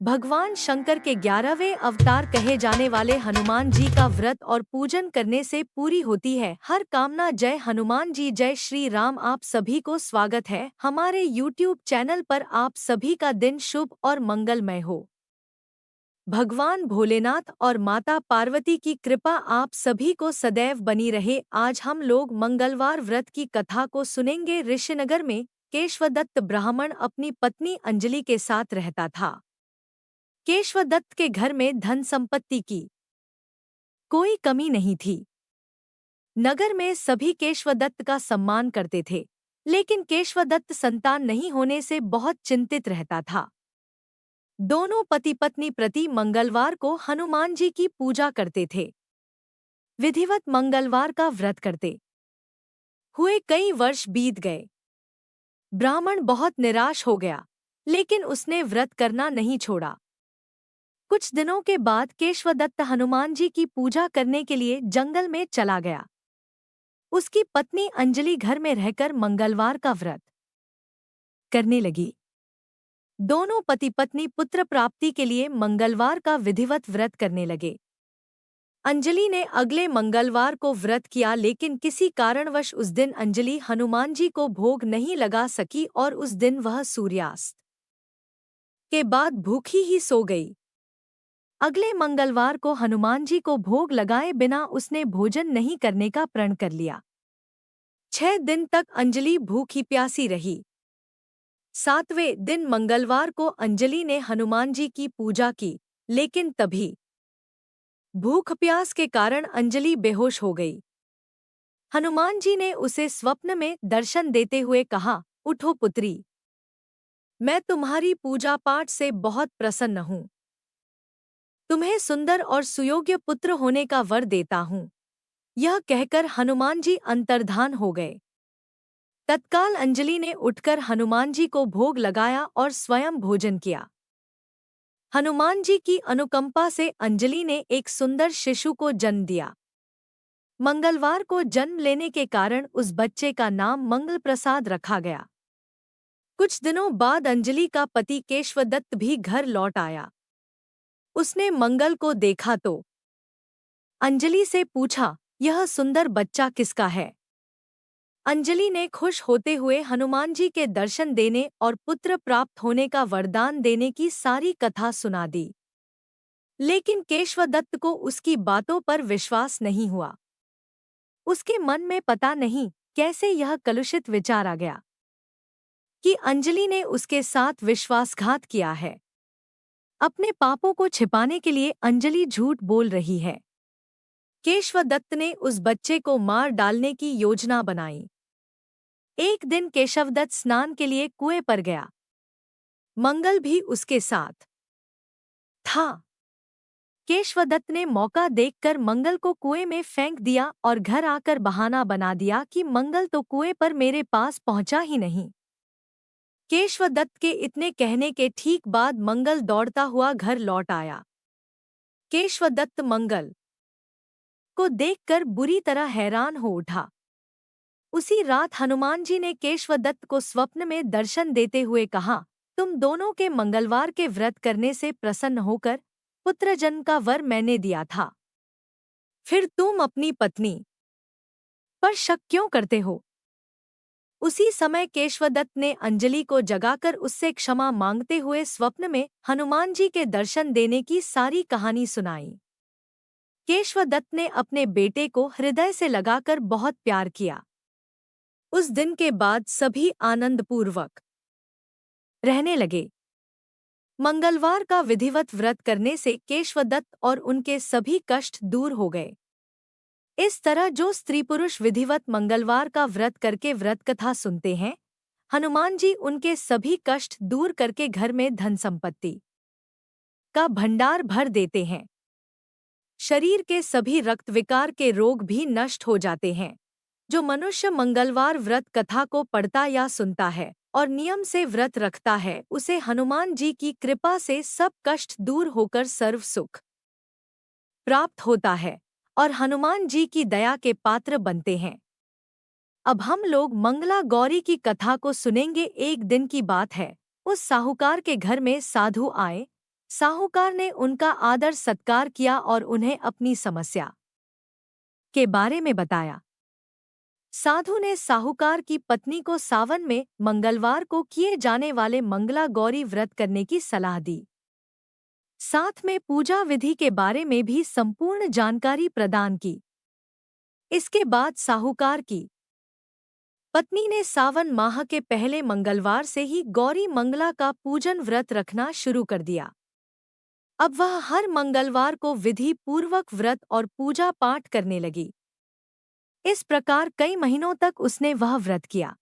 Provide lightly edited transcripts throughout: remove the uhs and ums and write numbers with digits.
भगवान शंकर के 11वें अवतार कहे जाने वाले हनुमान जी का व्रत और पूजन करने से पूरी होती है हर कामना। जय हनुमान जी, जय श्री राम। आप सभी को स्वागत है हमारे YouTube चैनल पर। आप सभी का दिन शुभ और मंगलमय हो। भगवान भोलेनाथ और माता पार्वती की कृपा आप सभी को सदैव बनी रहे। आज हम लोग मंगलवार व्रत की कथा को सुनेंगे। ऋषिनगर में केशवदत्त ब्राह्मण अपनी पत्नी अंजलि के साथ रहता था। केशवदत्त के घर में धन संपत्ति की कोई कमी नहीं थी। नगर में सभी केशवदत्त का सम्मान करते थे, लेकिन केशवदत्त संतान नहीं होने से बहुत चिंतित रहता था। दोनों पति पत्नी प्रति मंगलवार को हनुमान जी की पूजा करते थे। विधिवत मंगलवार का व्रत करते हुए कई वर्ष बीत गए। ब्राह्मण बहुत निराश हो गया, लेकिन उसने व्रत करना नहीं छोड़ा। कुछ दिनों के बाद केशवदत्त हनुमान जी की पूजा करने के लिए जंगल में चला गया। उसकी पत्नी अंजलि घर में रहकर मंगलवार का व्रत करने लगी। दोनों पति पत्नी पुत्र प्राप्ति के लिए मंगलवार का विधिवत व्रत करने लगे। अंजलि ने अगले मंगलवार को व्रत किया, लेकिन किसी कारणवश उस दिन अंजलि हनुमान जी को भोग नहीं लगा सकी और उस दिन वह सूर्यास्त के बाद भूखी ही सो गई। अगले मंगलवार को हनुमान जी को भोग लगाए बिना उसने भोजन नहीं करने का प्रण कर लिया। 6 दिन तक अंजलि भूखी प्यासी रही। 7वें दिन मंगलवार को अंजलि ने हनुमान जी की पूजा की, लेकिन तभी भूख प्यास के कारण अंजलि बेहोश हो गई। हनुमान जी ने उसे स्वप्न में दर्शन देते हुए कहा, उठो पुत्री, मैं तुम्हारी पूजा पाठ से बहुत प्रसन्न हूँ। तुम्हें सुंदर और सुयोग्य पुत्र होने का वर देता हूँ। यह कहकर हनुमान जी अंतर्धान हो गए। तत्काल अंजलि ने उठकर हनुमान जी को भोग लगाया और स्वयं भोजन किया। हनुमान जी की अनुकंपा से अंजलि ने एक सुंदर शिशु को जन्म दिया। मंगलवार को जन्म लेने के कारण उस बच्चे का नाम मंगल प्रसाद रखा गया। कुछ दिनों बाद अंजलि का पति केशवदत्त भी घर लौट आया। उसने मंगल को देखा तो अंजलि से पूछा, यह सुंदर बच्चा किसका है? अंजलि ने खुश होते हुए हनुमान जी के दर्शन देने और पुत्र प्राप्त होने का वरदान देने की सारी कथा सुना दी। लेकिन केशवदत्त को उसकी बातों पर विश्वास नहीं हुआ। उसके मन में पता नहीं कैसे यह कलुषित विचार आ गया कि अंजलि ने उसके साथ विश्वासघात किया है। अपने पापों को छिपाने के लिए अंजलि झूठ बोल रही है। केशवदत्त ने उस बच्चे को मार डालने की योजना बनाई। एक दिन केशवदत्त स्नान के लिए कुएं पर गया। मंगल भी उसके साथ था। केशवदत्त ने मौका देखकर मंगल को कुएं में फेंक दिया और घर आकर बहाना बना दिया कि मंगल तो कुएं पर मेरे पास पहुंचा ही नहीं। केशवदत्त के इतने कहने के ठीक बाद मंगल दौड़ता हुआ घर लौट आया। केशवदत्त मंगल को देखकर बुरी तरह हैरान हो उठा। उसी रात हनुमान जी ने केशवदत्त को स्वप्न में दर्शन देते हुए कहा, तुम दोनों के मंगलवार के व्रत करने से प्रसन्न होकर पुत्र जन्म का वर मैंने दिया था। फिर तुम अपनी पत्नी पर शक क्यों करते हो? उसी समय केशवदत्त ने अंजलि को जगाकर उससे क्षमा मांगते हुए स्वप्न में हनुमान जी के दर्शन देने की सारी कहानी सुनाई। केशवदत्त ने अपने बेटे को हृदय से लगाकर बहुत प्यार किया। उस दिन के बाद सभी आनंदपूर्वक रहने लगे। मंगलवार का विधिवत व्रत करने से केशवदत्त और उनके सभी कष्ट दूर हो गए। इस तरह जो स्त्री पुरुष विधिवत मंगलवार का व्रत करके व्रत कथा सुनते हैं, हनुमान जी उनके सभी कष्ट दूर करके घर में धन संपत्ति का भंडार भर देते हैं। शरीर के सभी रक्त विकार के रोग भी नष्ट हो जाते हैं। जो मनुष्य मंगलवार व्रत कथा को पढ़ता या सुनता है और नियम से व्रत रखता है, उसे हनुमान जी की कृपा से सब कष्ट दूर होकर सर्व सुख प्राप्त होता है और हनुमान जी की दया के पात्र बनते हैं। अब हम लोग मंगला गौरी की कथा को सुनेंगे। एक दिन की बात है, उस साहूकार के घर में साधु आए। साहूकार ने उनका आदर सत्कार किया और उन्हें अपनी समस्या के बारे में बताया। साधु ने साहूकार की पत्नी को सावन में मंगलवार को किए जाने वाले मंगला गौरी व्रत करने की सलाह दी। साथ में पूजा विधि के बारे में भी संपूर्ण जानकारी प्रदान की। इसके बाद साहूकार की पत्नी ने सावन माह के पहले मंगलवार से ही गौरी मंगला का पूजन व्रत रखना शुरू कर दिया। अब वह हर मंगलवार को विधि पूर्वक व्रत और पूजा पाठ करने लगी। इस प्रकार कई महीनों तक उसने वह व्रत किया।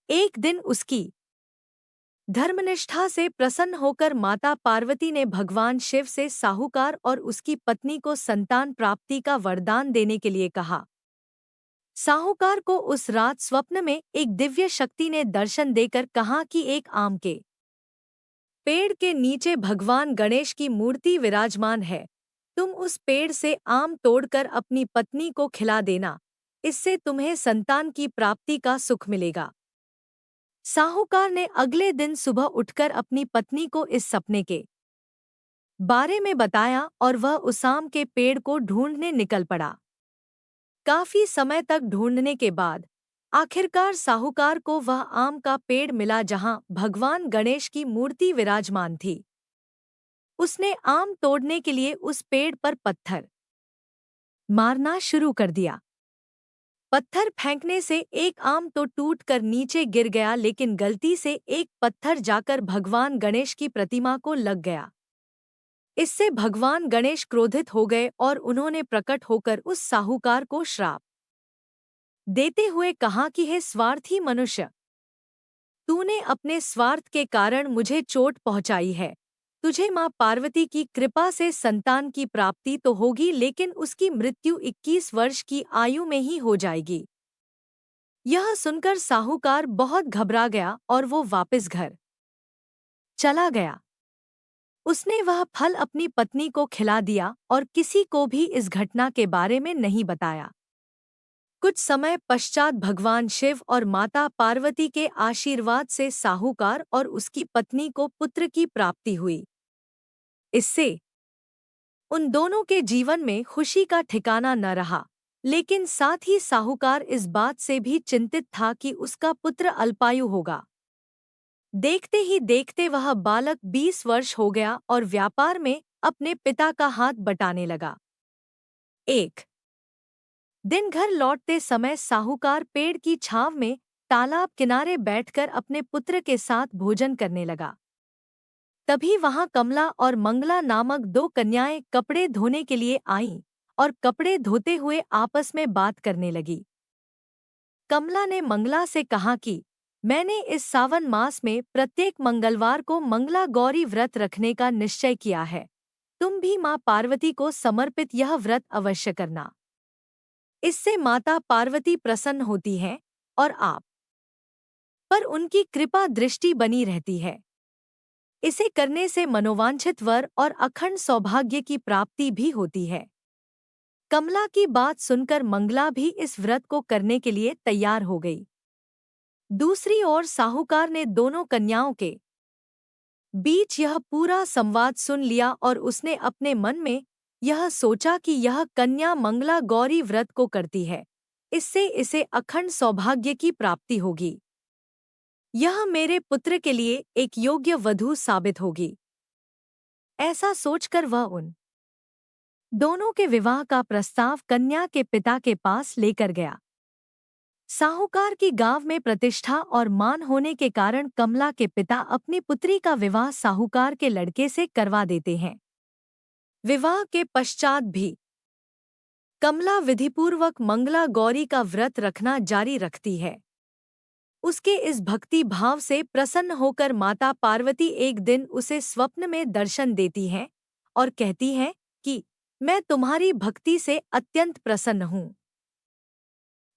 एक दिन उसकी धर्मनिष्ठा से प्रसन्न होकर माता पार्वती ने भगवान शिव से साहूकार और उसकी पत्नी को संतान प्राप्ति का वरदान देने के लिए कहा। साहूकार को उस रात स्वप्न में एक दिव्य शक्ति ने दर्शन देकर कहा कि एक आम के पेड़ के नीचे भगवान गणेश की मूर्ति विराजमान है। तुम उस पेड़ से आम तोड़कर अपनी पत्नी को खिला देना, इससे तुम्हें संतान की प्राप्ति का सुख मिलेगा। साहूकार ने अगले दिन सुबह उठकर अपनी पत्नी को इस सपने के बारे में बताया और वह उस आम के पेड़ को ढूंढने निकल पड़ा। काफी समय तक ढूंढने के बाद आखिरकार साहूकार को वह आम का पेड़ मिला जहां भगवान गणेश की मूर्ति विराजमान थी। उसने आम तोड़ने के लिए उस पेड़ पर पत्थर मारना शुरू कर दिया। पत्थर फेंकने से एक आम तो टूटकर नीचे गिर गया, लेकिन गलती से एक पत्थर जाकर भगवान गणेश की प्रतिमा को लग गया। इससे भगवान गणेश क्रोधित हो गए और उन्होंने प्रकट होकर उस साहूकार को श्राप देते हुए कहा कि हे स्वार्थी मनुष्य, तूने अपने स्वार्थ के कारण मुझे चोट पहुंचाई है। तुझे मां पार्वती की कृपा से संतान की प्राप्ति तो होगी, लेकिन उसकी मृत्यु 21 वर्ष की आयु में ही हो जाएगी। यह सुनकर साहूकार बहुत घबरा गया और वो वापस घर चला गया। उसने वह फल अपनी पत्नी को खिला दिया और किसी को भी इस घटना के बारे में नहीं बताया। कुछ समय पश्चात भगवान शिव और माता पार्वती के आशीर्वाद से साहूकार और उसकी पत्नी को पुत्र की प्राप्ति हुई। इससे उन दोनों के जीवन में खुशी का ठिकाना न रहा, लेकिन साथ ही साहूकार इस बात से भी चिंतित था कि उसका पुत्र अल्पायु होगा। देखते ही देखते वह बालक 20 वर्ष हो गया और व्यापार में अपने पिता का हाथ बटाने लगा। एक दिन घर लौटते समय साहूकार पेड़ की छांव में तालाब किनारे बैठकर अपने पुत्र के साथ भोजन करने लगा। तभी वहां कमला और मंगला नामक दो कन्याएं कपड़े धोने के लिए आईं और कपड़े धोते हुए आपस में बात करने लगी। कमला ने मंगला से कहा कि मैंने इस सावन मास में प्रत्येक मंगलवार को मंगला गौरी व्रत रखने का निश्चय किया है। तुम भी मां पार्वती को समर्पित यह व्रत अवश्य करना। इससे माता पार्वती प्रसन्न होती हैं और आप पर उनकी कृपा दृष्टि बनी रहती है। इसे करने से मनोवांछित वर और अखंड सौभाग्य की प्राप्ति भी होती है। कमला की बात सुनकर मंगला भी इस व्रत को करने के लिए तैयार हो गई। दूसरी ओर साहूकार ने दोनों कन्याओं के बीच यह पूरा संवाद सुन लिया और उसने अपने मन में यह सोचा कि यह कन्या मंगला गौरी व्रत को करती है, इससे इसे अखंड सौभाग्य की प्राप्ति होगी। यह मेरे पुत्र के लिए एक योग्य वधू साबित होगी। ऐसा सोचकर वह उन दोनों के विवाह का प्रस्ताव कन्या के पिता के पास लेकर गया। साहूकार की गांव में प्रतिष्ठा और मान होने के कारण कमला के पिता अपनी पुत्री का विवाह साहूकार के लड़के से करवा देते हैं। विवाह के पश्चात भी कमला विधिपूर्वक मंगला गौरी का व्रत रखना जारी रखती है। उसके इस भक्ति भाव से प्रसन्न होकर माता पार्वती एक दिन उसे स्वप्न में दर्शन देती हैं और कहती हैं कि मैं तुम्हारी भक्ति से अत्यंत प्रसन्न हूँ,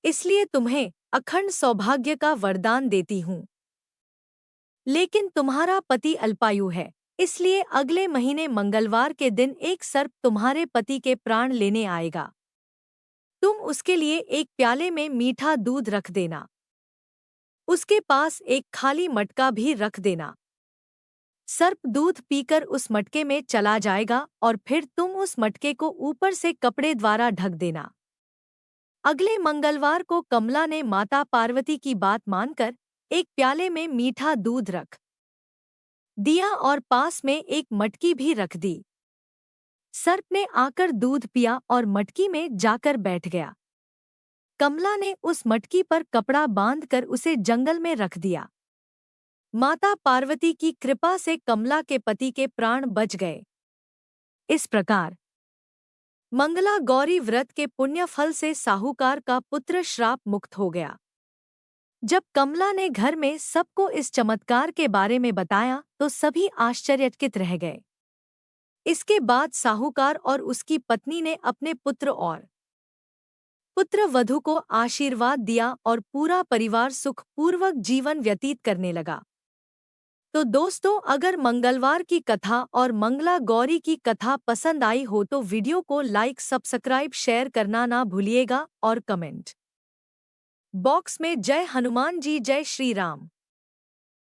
इसलिए तुम्हें अखंड सौभाग्य का वरदान देती हूँ। लेकिन तुम्हारा पति अल्पायु है, इसलिए अगले महीने मंगलवार के दिन एक सर्प तुम्हारे पति के प्राण लेने आएगा। तुम उसके लिए एक प्याले में मीठा दूध रख देना। उसके पास एक खाली मटका भी रख देना। सर्प दूध पीकर उस मटके में चला जाएगा और फिर तुम उस मटके को ऊपर से कपड़े द्वारा ढक देना। अगले मंगलवार को कमला ने माता पार्वती की बात मानकर एक प्याले में मीठा दूध रख दिया और पास में एक मटकी भी रख दी। सर्प ने आकर दूध पिया और मटकी में जाकर बैठ गया। कमला ने उस मटकी पर कपड़ा बांधकर उसे जंगल में रख दिया। माता पार्वती की कृपा से कमला के पति के प्राण बच गए। इस प्रकार मंगला गौरी व्रत के पुण्य फल से साहूकार का पुत्र श्राप मुक्त हो गया। जब कमला ने घर में सबको इस चमत्कार के बारे में बताया तो सभी आश्चर्यचकित रह गए। इसके बाद साहूकार और उसकी पत्नी ने अपने पुत्र और पुत्र वधू को आशीर्वाद दिया और पूरा परिवार सुख पूर्वक जीवन व्यतीत करने लगा। तो दोस्तों, अगर मंगलवार की कथा और मंगला गौरी की कथा पसंद आई हो तो वीडियो को लाइक, सब्सक्राइब, शेयर करना ना भूलिएगा और कमेंट बॉक्स में जय हनुमान जी, जय श्री राम